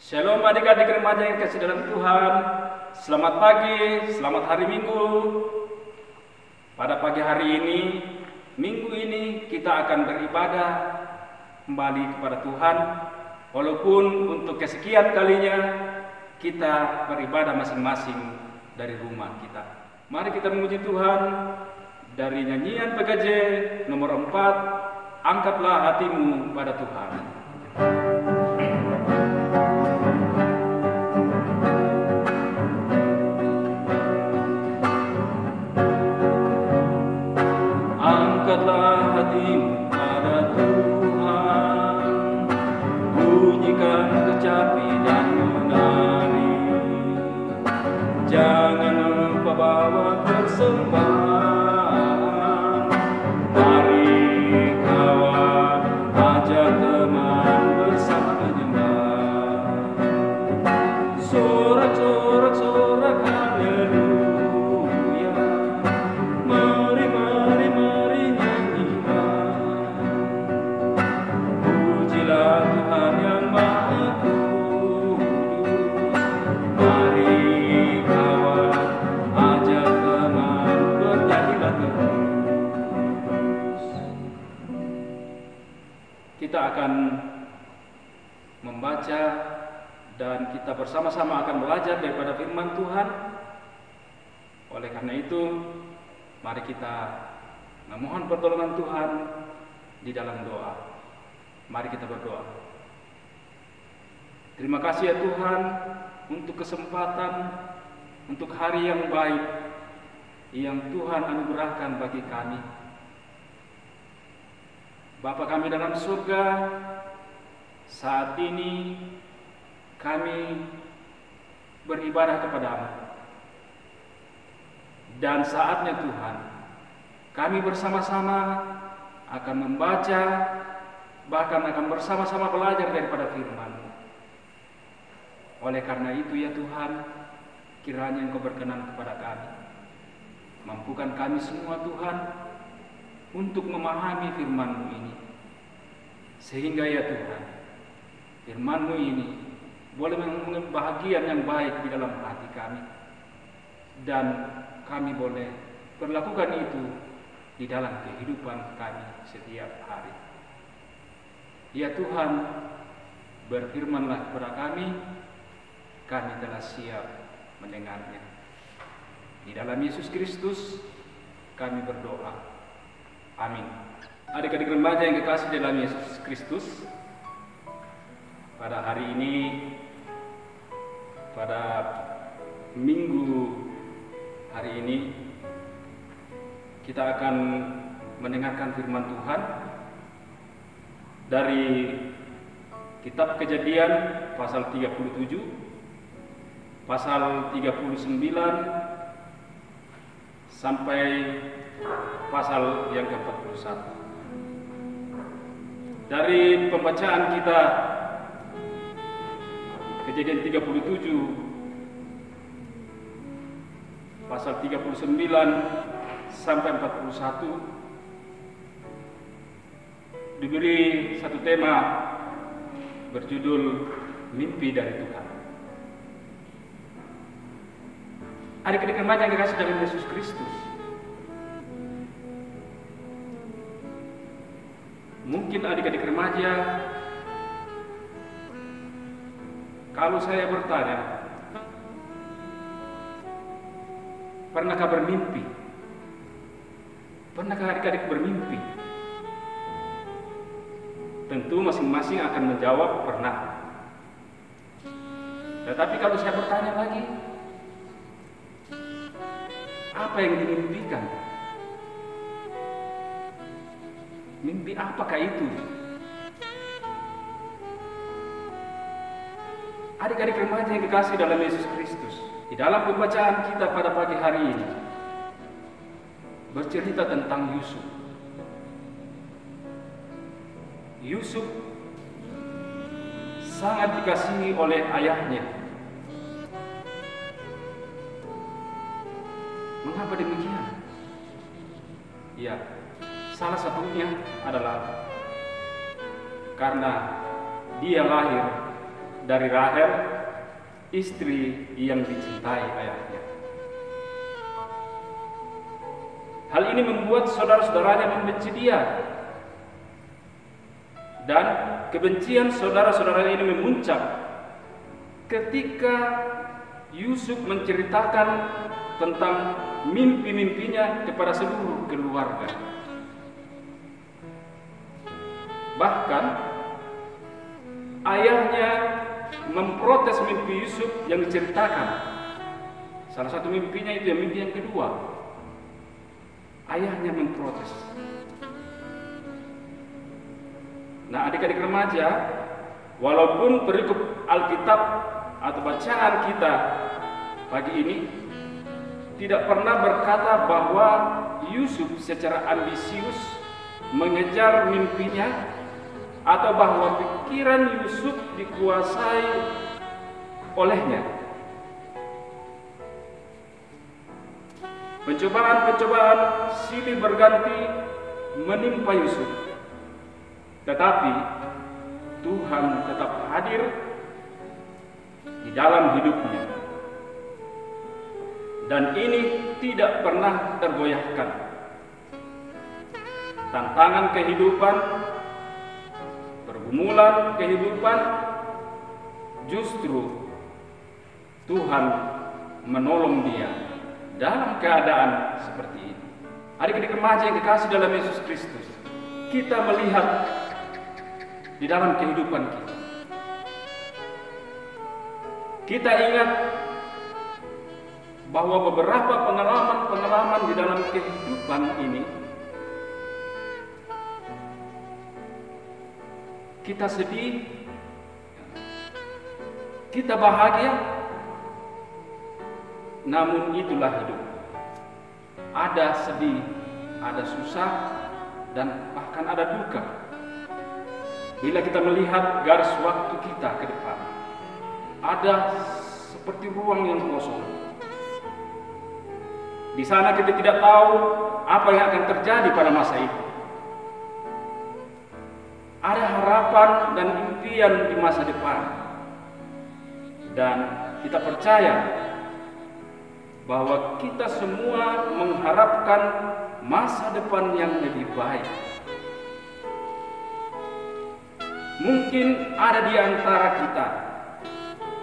Shalom adik-adik remaja yang kasih dalam Tuhan. Selamat pagi, selamat hari Minggu. Pada pagi hari ini, Minggu ini kita akan beribadah kembali kepada Tuhan. Walaupun untuk kesekian kalinya kita beribadah masing-masing dari rumah kita. Mari kita memuji Tuhan dari nyanyian PKJ nomor 4, angkatlah hatimu pada Tuhan. Angkatlah hatimu pada Tuhan, bunyikan kecapi dan menari. Jangan lupa bawa persembahan. Mari kawan, ajak teman bersama menyembah. Sorak-sorak haleluya. Mari pujilah Tuhan yang Maha Kudus. Mari kawan, ajak teman, bernyanyilah terus. Kita akan membaca dan kita bersama-sama akan belajar daripada firman Tuhan. Oleh karena itu, mari kita memohon pertolongan Tuhan di dalam doa. Mari kita berdoa. Terima kasih ya Tuhan untuk kesempatan, untuk hari yang baik yang Tuhan anugerahkan bagi kami. Bapa kami dalam surga, saat ini kami beribadah kepadamu. Dan saatnya Tuhan, kami bersama-sama akan membaca, bahkan akan bersama-sama belajar daripada firman-Mu. Oleh karena itu ya Tuhan, kiranya Engkau berkenan kepada kami. Mampukan kami semua Tuhan untuk memahami firman-Mu ini. Sehingga ya Tuhan, firman-Mu ini boleh mengandung bahagian yang baik di dalam hati kami. Dan kami boleh berlakukan itu di dalam kehidupan kami setiap hari. Ya Tuhan, berfirmanlah kepada kami telah siap mendengarnya. Di dalam Yesus Kristus kami berdoa. Amin. Adik-adik remaja yang kekasih dalam Yesus Kristus, pada hari ini, pada Minggu hari ini, kita akan mendengarkan firman Tuhan dari kitab Kejadian pasal 37, pasal 39 sampai pasal yang ke-41. Dari pembacaan kita Kejadian 37 pasal 39 sampai 41 diberi satu tema berjudul mimpi dari Tuhan. Adik-adik remaja yang dikasih dalam Yesus Kristus, mungkin adik-adik remaja, kalau saya bertanya, pernahkah bermimpi? Pernahkah adik-adik bermimpi? Tentu masing-masing akan menjawab pernah. Tetapi kalau saya bertanya lagi, apa yang dimimpikan? Mimpi apakah itu? Adik-adik remaja yang dikasih dalam Yesus Kristus, di dalam pembacaan kita pada pagi hari ini bercerita tentang Yusuf. Yusuf sangat dikasihi oleh ayahnya. Mengapa demikian? Ya, salah satunya adalah karena dia lahir dari Rahel, istri yang dicintai ayahnya. Hal ini membuat saudara-saudaranya membenci dia, dan kebencian saudara-saudaranya ini memuncak ketika Yusuf menceritakan tentang mimpi-mimpinya kepada seluruh keluarga. Bahkan ayahnya memprotes mimpi Yusuf yang diceritakan. Salah satu mimpinya itu yang mimpi yang kedua. Ayahnya memprotes. Nah, adik-adik remaja, walaupun perikop Alkitab atau bacaan kita pagi ini tidak pernah berkata bahwa Yusuf secara ambisius mengejar mimpinya, atau bahwa pikiran Yusuf dikuasai olehnya. Pencobaan-pencobaan silih berganti menimpa Yusuf, tetapi Tuhan tetap hadir di dalam hidupnya, dan ini tidak pernah tergoyahkan. Tantangan kehidupan, pergumulan kehidupan, justru Tuhan menolong dia dalam keadaan seperti ini. Adik-adik remaja yang dikasih dalam Yesus Kristus, kita melihat di dalam kehidupan kita. Kita ingat bahwa beberapa pengalaman-pengalaman di dalam kehidupan ini kita sedih, kita bahagia, namun itulah hidup. Ada sedih, ada susah, dan bahkan ada duka. Bila kita melihat garis waktu kita ke depan, ada seperti ruang yang kosong. Di sana kita tidak tahu apa yang akan terjadi pada masa itu. Ada harapan dan impian di masa depan, dan kita percaya bahwa kita semua mengharapkan masa depan yang lebih baik. Mungkin ada di antara kita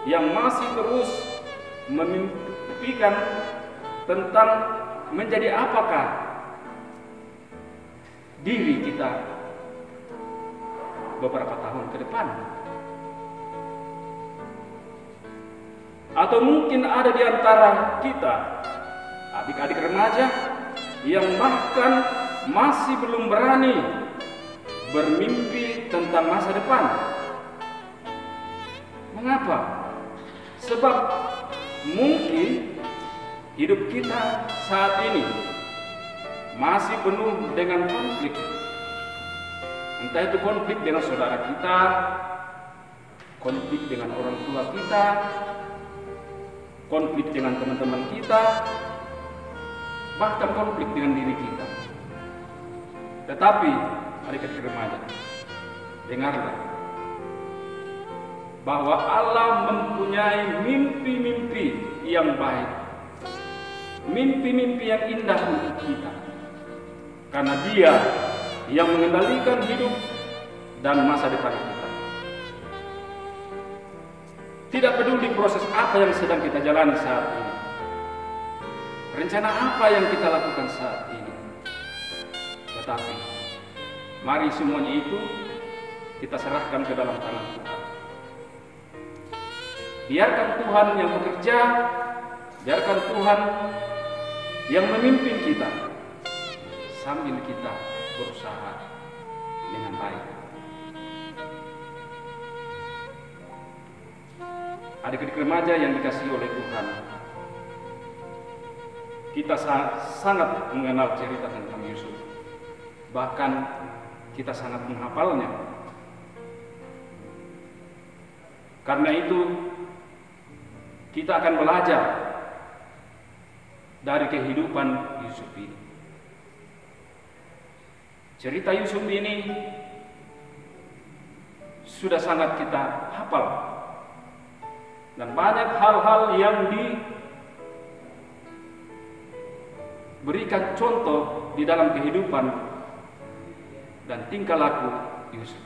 yang masih terus memimpikan tentang menjadi apakah diri kita beberapa tahun ke depan. Atau mungkin ada di antara kita, adik-adik remaja, yang bahkan masih belum berani bermimpi tentang masa depan. Mengapa? Sebab mungkin hidup kita saat ini masih penuh dengan konflik. Entah itu konflik dengan saudara kita, konflik dengan orang tua kita, konflik dengan teman-teman kita, bahkan konflik dengan diri kita. Tetapi adik-adik remaja, dengarlah bahwa Allah mempunyai mimpi-mimpi yang baik, mimpi-mimpi yang indah untuk kita, karena Dia yang mengendalikan hidup dan masa depan kita. Tidak peduli proses apa yang sedang kita jalani saat ini, rencana apa yang kita lakukan saat ini, tetapi mari semuanya itu kita serahkan ke dalam tangan Tuhan. Biarkan Tuhan yang bekerja, biarkan Tuhan yang memimpin kita, sambil kita berusaha dengan baik. Adik-adik remaja yang dikasihi oleh Tuhan, kita sangat mengenal cerita tentang Yusuf, bahkan kita sangat menghafalnya. Karena itu kita akan belajar dari kehidupan Yusuf ini. Cerita Yusuf ini sudah sangat kita hafal Dan banyak hal-hal yang diberikan contoh di dalam kehidupan dan tingkah laku Yusuf.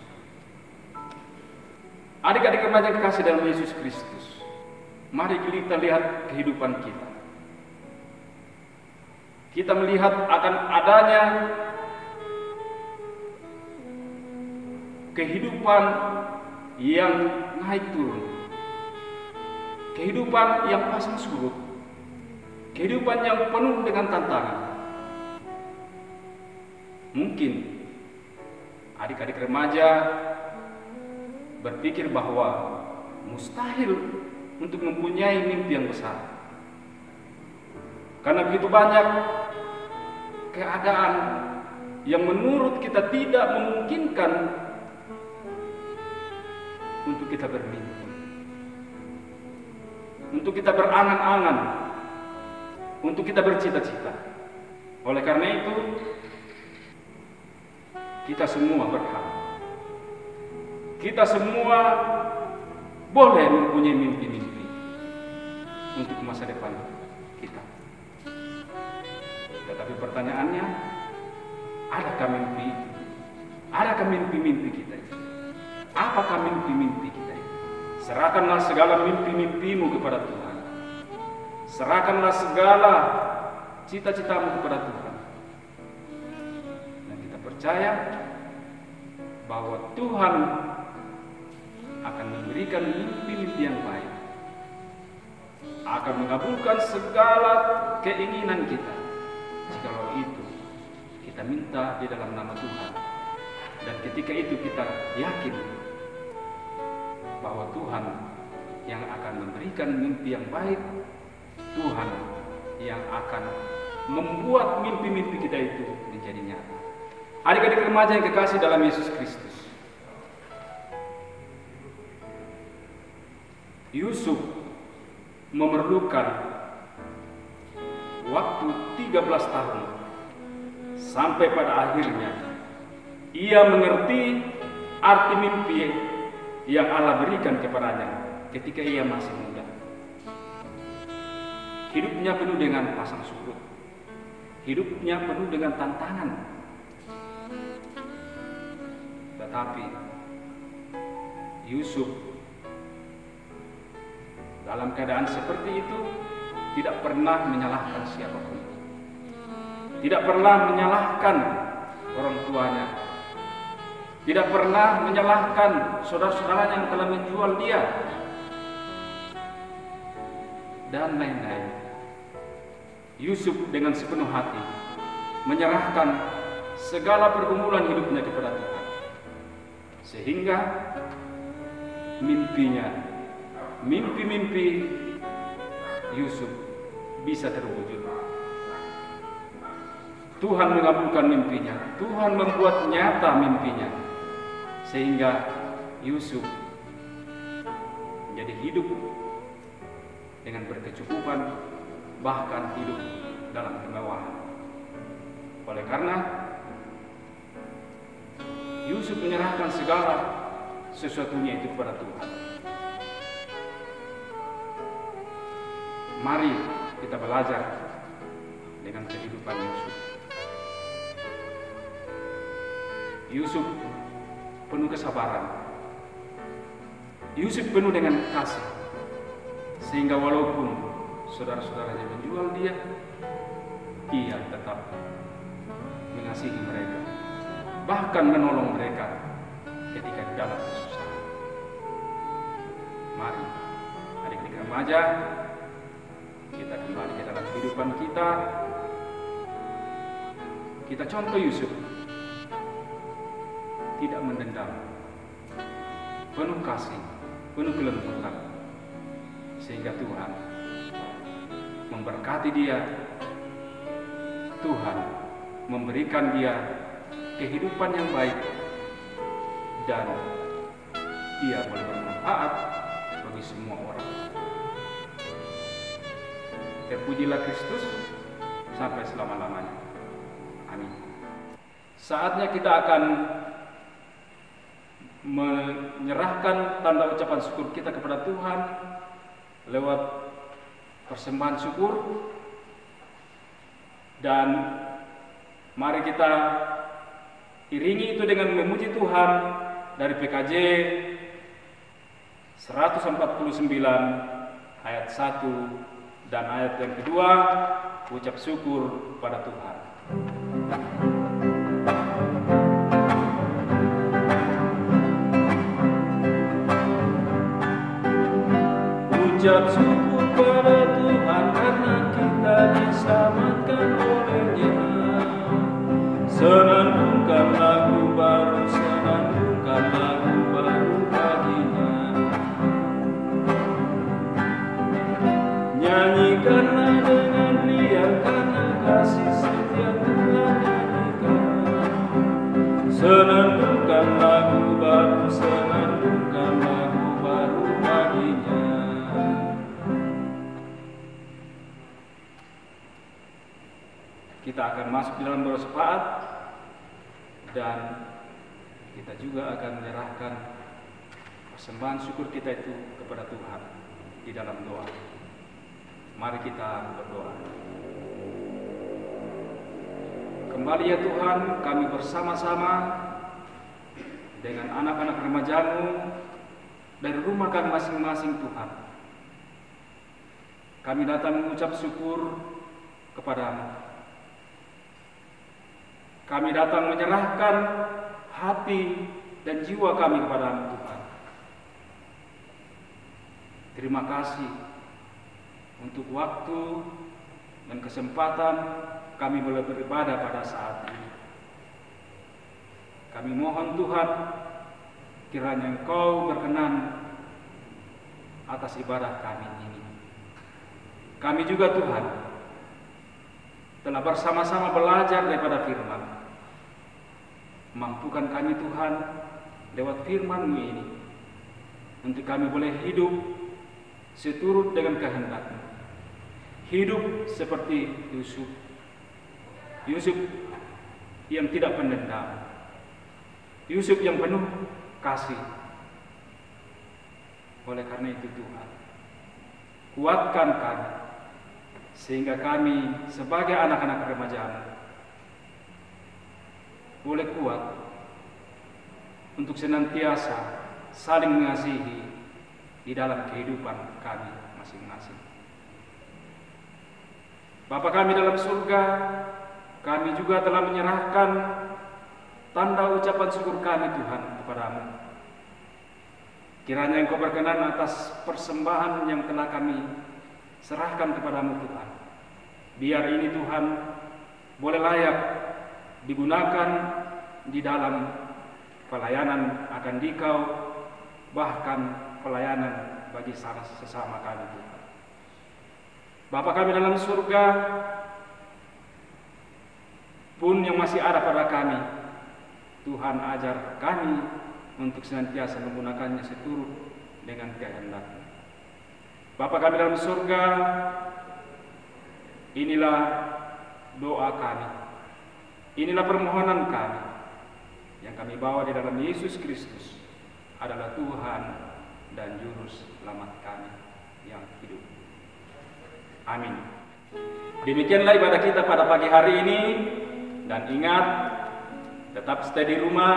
Adik-adik remaja yang kekasih dalam Yesus Kristus, mari kita lihat kehidupan kita. Kita melihat akan adanya kehidupan yang naik turun, kehidupan yang pasang surut, kehidupan yang penuh dengan tantangan. Mungkin adik-adik remaja berpikir bahwa mustahil untuk mempunyai mimpi yang besar, karena begitu banyak keadaan yang menurut kita tidak memungkinkan untuk kita bermimpi, untuk kita berangan-angan, untuk kita bercita-cita. Oleh karena itu, kita semua berhak, kita semua boleh mempunyai mimpi-mimpi untuk masa depan kita. Tetapi pertanyaannya, adakah mimpi itu? Adakah mimpi-mimpi kita itu? Apakah mimpi-mimpi kita itu? Serahkanlah segala mimpi-mimpimu kepada Tuhan. Serahkanlah segala cita-citamu kepada Tuhan. Dan kita percaya bahwa Tuhan akan memberikan mimpi-mimpi yang baik, akan mengabulkan segala keinginan kita, jikalau itu kita minta di dalam nama Tuhan. Dan ketika itu kita yakin bahwa Tuhan yang akan memberikan mimpi yang baik, Tuhan yang akan membuat mimpi-mimpi kita itu menjadi nyata. Adik-adik remaja yang kekasih dalam Yesus Kristus, Yusuf memerlukan waktu 13 tahun sampai pada akhirnya ia mengerti arti mimpi yang Allah berikan kepadanya ketika ia masih muda. Hidupnya penuh dengan pasang surut, hidupnya penuh dengan tantangan. Tetapi Yusuf dalam keadaan seperti itu tidak pernah menyalahkan siapapun, tidak pernah menyalahkan orang tuanya, tidak pernah menyalahkan saudara-saudaranya yang telah menjual dia, dan lain-lain. Yusuf dengan sepenuh hati menyerahkan segala pergumulan hidupnya kepada Tuhan, sehingga mimpinya, mimpi-mimpi Yusuf bisa terwujud. Tuhan mengabulkan mimpinya, Tuhan membuat nyata mimpinya, sehingga Yusuf menjadi hidup dengan berkecukupan, bahkan hidup dalam kemewahan. Oleh karena Yusuf menyerahkan segala sesuatunya itu kepada Tuhan. Mari kita belajar dengan kehidupan Yusuf. Yusuf penuh kesabaran, Yusuf penuh dengan kasih, sehingga walaupun saudara-saudaranya menjual dia, ia tetap mengasihi mereka, bahkan menolong mereka ketika dalam kesusahan. Mari adik-adik remaja, kita kembali ke dalam kehidupan kita. Kita contoh Yusuf, tidak mendendam, penuh kasih, penuh kelembutan, sehingga Tuhan memberkati dia. Tuhan memberikan dia kehidupan yang baik, dan dia boleh bermanfaat bagi semua orang. Terpujilah Kristus sampai selama-lamanya. Amin. Saatnya kita akan menyerahkan tanda ucapan syukur kita kepada Tuhan lewat persembahan syukur, dan mari kita iringi itu dengan memuji Tuhan dari PKJ 149 ayat 1 dan ayat yang kedua, ucap syukur pada Tuhan. Ucap syukur pada Tuhan karena kita diselamatkan oleh-Nya. Senandungkan lagu baru, senandungkan lagu baru bagi-Nya. Nyanyikanlah dengan riang karena kasih setia Tuhan nyanyikan. Senandungkan lagu baru, senandungkan lagu baru bagi-Nya. Kita akan masuk di dalam doa syafaat, dan kita juga akan menyerahkan persembahan syukur kita itu kepada Tuhan di dalam doa. Mari kita berdoa. Kembali ya Tuhan, kami bersama-sama dengan anak-anak remaja-Mu dari rumah kami masing-masing Tuhan. Kami datang mengucap syukur kepada-Mu. Kami datang menyerahkan hati dan jiwa kami kepada-Mu Tuhan. Terima kasih untuk waktu dan kesempatan kami boleh beribadah pada saat ini. Kami mohon Tuhan, kiranya Engkau berkenan atas ibadah kami ini. Kami juga Tuhan telah bersama-sama belajar daripada firman. Mampukan kami Tuhan lewat firman-Mu ini untuk kami boleh hidup seturut dengan kehendak-Mu. Hidup seperti Yusuf. Yusuf yang tidak pendendam. Yusuf yang penuh kasih. Oleh karena itu Tuhan, kuatkan kami sehingga kami sebagai anak-anak remaja-Mu boleh kuat untuk senantiasa saling mengasihi di dalam kehidupan kami masing-masing. Bapa kami dalam surga, kami juga telah menyerahkan tanda ucapan syukur kami Tuhan kepada-Mu. Kiranya Engkau berkenan atas persembahan yang telah kami serahkan kepada-Mu Tuhan. Biar ini Tuhan boleh layak digunakan di dalam pelayanan akan Dikau, bahkan pelayanan bagi sesama kami Tuhan. Bapa kami dalam surga, pun yang masih ada pada kami, Tuhan ajar kami untuk senantiasa menggunakannya seturut dengan kehendak-Mu. Bapa kami dalam surga, inilah doa kami. Inilah permohonan kami yang kami bawa di dalam Yesus Kristus adalah Tuhan dan Juru Selamat kami yang hidup. Amin. Demikianlah ibadah kita pada pagi hari ini, dan ingat, tetap stay di rumah,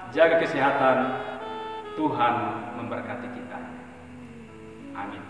jaga kesehatan. Tuhan memberkati kita. Amin.